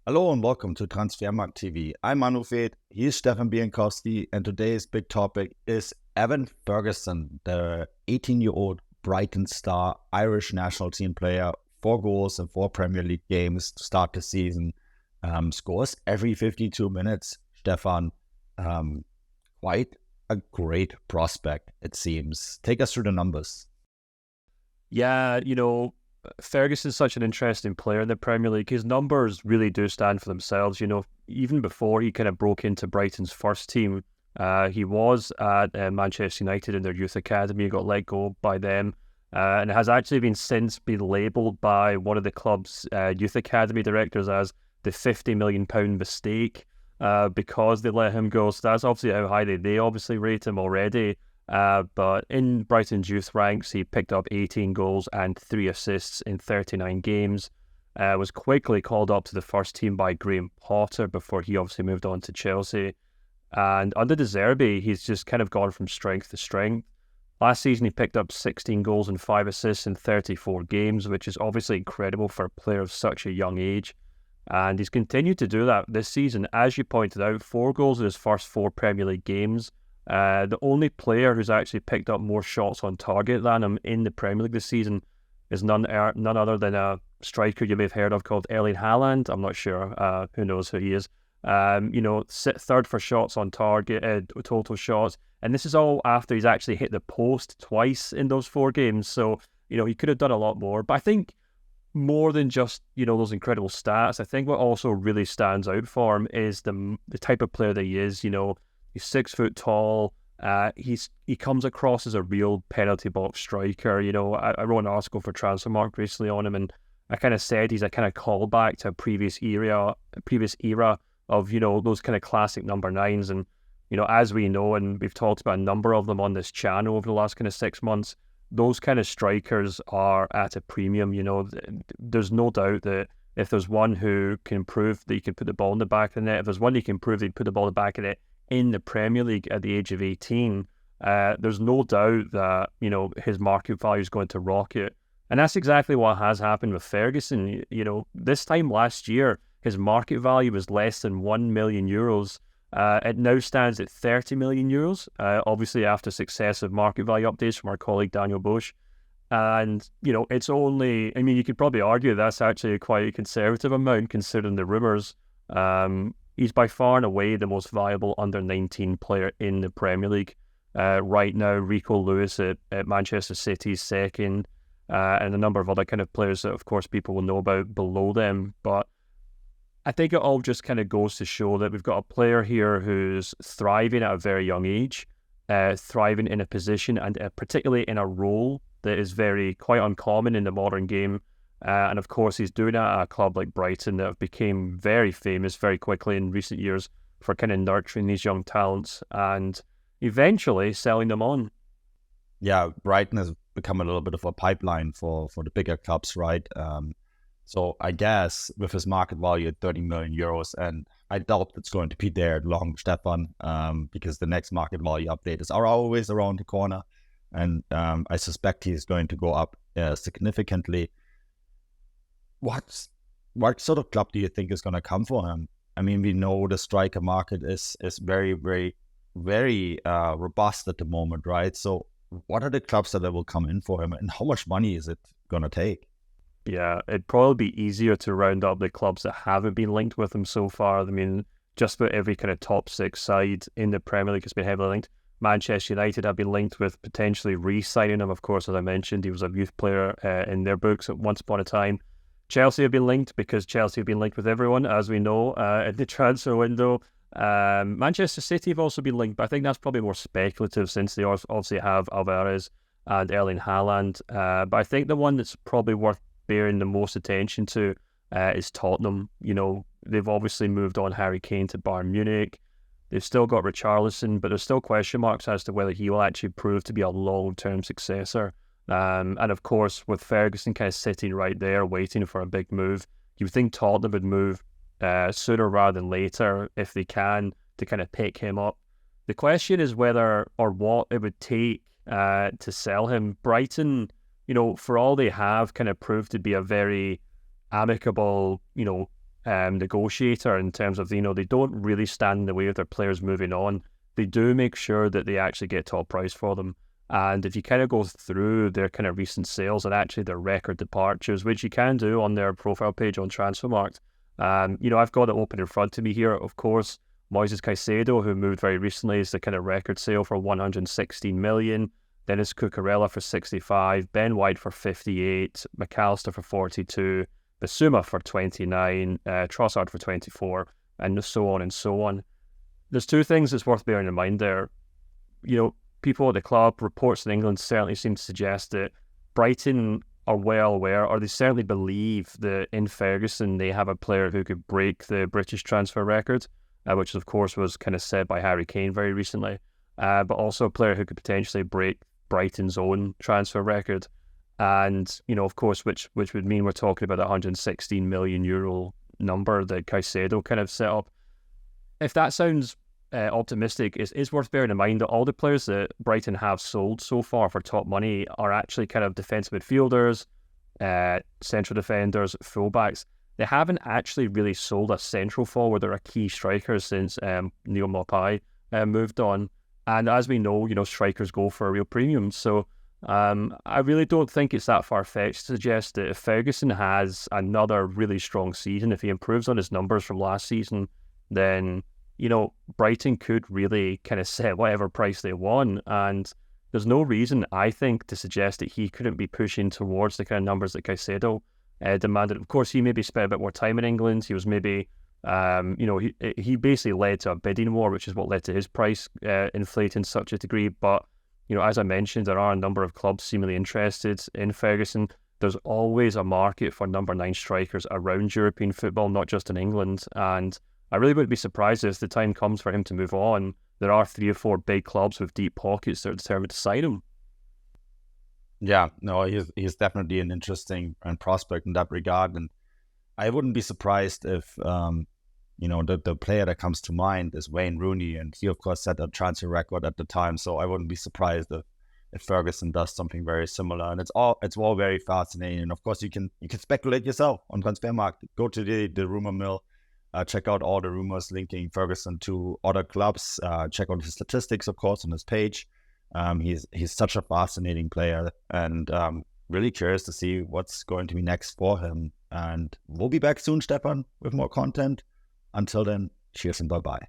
Hello and welcome to Transfermarkt TV. I'm Manuel, he's Stefan Bienkowski, and today's big topic is Evan Ferguson, the 18-year-old Brighton star, Irish national team player, 4 goals in 4 Premier League games to start the season, scores every 52 minutes. Stefan, quite a great prospect, it seems. Take us through the numbers. Yeah, Ferguson's such an interesting player in the Premier League. His numbers really do stand for themselves. Even before he kind of broke into Brighton's first team, he was at Manchester United in their youth academy, got let go by them, and has actually since been labelled by one of the club's youth academy directors as the £50 million mistake because they let him go. So that's obviously how high they obviously rate him already. But in Brighton's youth ranks, he picked up 18 goals and 3 assists in 39 games. Was quickly called up to the first team by Graham Potter before he obviously moved on to Chelsea. And under De Zerbi, he's just kind of gone from strength to strength. Last season, he picked up 16 goals and 5 assists in 34 games, which is obviously incredible for a player of such a young age. And he's continued to do that this season. As you pointed out, 4 goals in his first 4 Premier League games. The only player who's actually picked up more shots on target than him in the Premier League this season is none other than a striker you may have heard of called Erling Haaland. I'm not sure. Who knows who he is? Third for shots on target, total shots. And this is all after he's actually hit the post twice in those 4 games. So, he could have done a lot more. But I think more than just, those incredible stats, I think what also really stands out for him is the type of player that he is. He's 6 foot tall. He comes across as a real penalty box striker. I wrote an article for Transfermarkt recently on him, and I kind of said he's a kind of callback to a previous era of those kind of classic number 9s. And as we know, and we've talked about a number of them on this channel over the last kind of 6 months, those kind of strikers are at a premium. There's no doubt that if there's one who can prove that he can put the ball in the back of the net, if there's one who can prove that he can put the ball in the back of the net in the Premier League at the age of 18, there's no doubt that, his market value is going to rocket. And that's exactly what has happened with Ferguson. This time last year, his market value was less than €1 million. It now stands at €30 million, obviously after successive market value updates from our colleague Daniel Bosch. And, it's only, you could probably argue that's actually quite a conservative amount considering the rumours. He's by far and away the most viable under-19 player in the Premier League. Right now, Rico Lewis at Manchester City is second, and a number of other kind of players that, of course, people will know about below them. But I think it all just kind of goes to show that we've got a player here who's thriving at a very young age, thriving in a position and particularly in a role that is quite uncommon in the modern game. And of course, he's doing it at a club like Brighton that have become very famous very quickly in recent years for kind of nurturing these young talents and eventually selling them on. Yeah, Brighton has become a little bit of a pipeline for the bigger clubs, right? So I guess with his market value at €30 million, and I doubt it's going to be there long, Stefan, because the next market value update are always around the corner. And I suspect he's going to go up significantly. What sort of club do you think is going to come for him? We know the striker market is very, very, very robust at the moment, right? So what are the clubs that will come in for him, and how much money is it going to take? Yeah, it'd probably be easier to round up the clubs that haven't been linked with him so far. Just about every kind of top 6 side in the Premier League has been heavily linked. Manchester United have been linked with potentially re-signing him. Of course, as I mentioned, he was a youth player in their books at once upon a time. Chelsea have been linked because Chelsea have been linked with everyone, as we know, in the transfer window. Manchester City have also been linked, but I think that's probably more speculative since they obviously have Alvarez and Erling Haaland. But I think the one that's probably worth bearing the most attention to is Tottenham. They've obviously moved on Harry Kane to Bayern Munich. They've still got Richarlison, but there's still question marks as to whether he will actually prove to be a long-term successor. And of course, with Ferguson kind of sitting right there waiting for a big move, you would think Tottenham would move sooner rather than later if they can to kind of pick him up. The question is whether or what it would take to sell him. Brighton, for all they have kind of proved to be a very amicable, negotiator in terms of, they don't really stand in the way of their players moving on. They do make sure that they actually get top price for them. And if you kind of go through their kind of recent sales and actually their record departures, which you can do on their profile page on Transfermarkt, I've got it open in front of me here. Of course, Moises Caicedo, who moved very recently, is the kind of record sale for 116 million. Then it's Cucurella for 65, Ben White for 58, McAllister for 42, Bissouma for 29, Trossard for 24, and so on and so on. There's two things that's worth bearing in mind there. People at the club, reports in England certainly seem to suggest that Brighton are well aware, or they certainly believe that in Ferguson they have a player who could break the British transfer record, which of course was kind of said by Harry Kane very recently, but also a player who could potentially break Brighton's own transfer record. And, of course, which would mean we're talking about the 116 million euro number that Caicedo kind of set up. If that sounds optimistic, it's worth bearing in mind that all the players that Brighton have sold so far for top money are actually kind of defensive midfielders, central defenders, fullbacks. They haven't actually really sold a central forward or a key striker since Neil Maupay moved on. And as we know, strikers go for a real premium. So I really don't think it's that far-fetched to suggest that if Ferguson has another really strong season, if he improves on his numbers from last season, then Brighton could really kind of set whatever price they want. And there's no reason, I think, to suggest that he couldn't be pushing towards the kind of numbers that Caicedo demanded. Of course, he maybe spent a bit more time in England. He was maybe, he basically led to a bidding war, which is what led to his price inflating to such a degree. But, as I mentioned, there are a number of clubs seemingly interested in Ferguson. There's always a market for number 9 strikers around European football, not just in England. And I really wouldn't be surprised if the time comes for him to move on, there are 3 or 4 big clubs with deep pockets that are determined to sign him. Yeah, no, he's definitely an interesting prospect in that regard. And I wouldn't be surprised if, the player that comes to mind is Wayne Rooney. And he, of course, set a transfer record at the time. So I wouldn't be surprised if Ferguson does something very similar. And it's all very fascinating. And of course, you can speculate yourself on Transfermarkt. Go to the rumor mill. Check out all the rumors linking Ferguson to other clubs. Check out his statistics, of course, on his page. He's such a fascinating player, and really curious to see what's going to be next for him. And we'll be back soon, Stefan, with more content. Until then, cheers and bye-bye.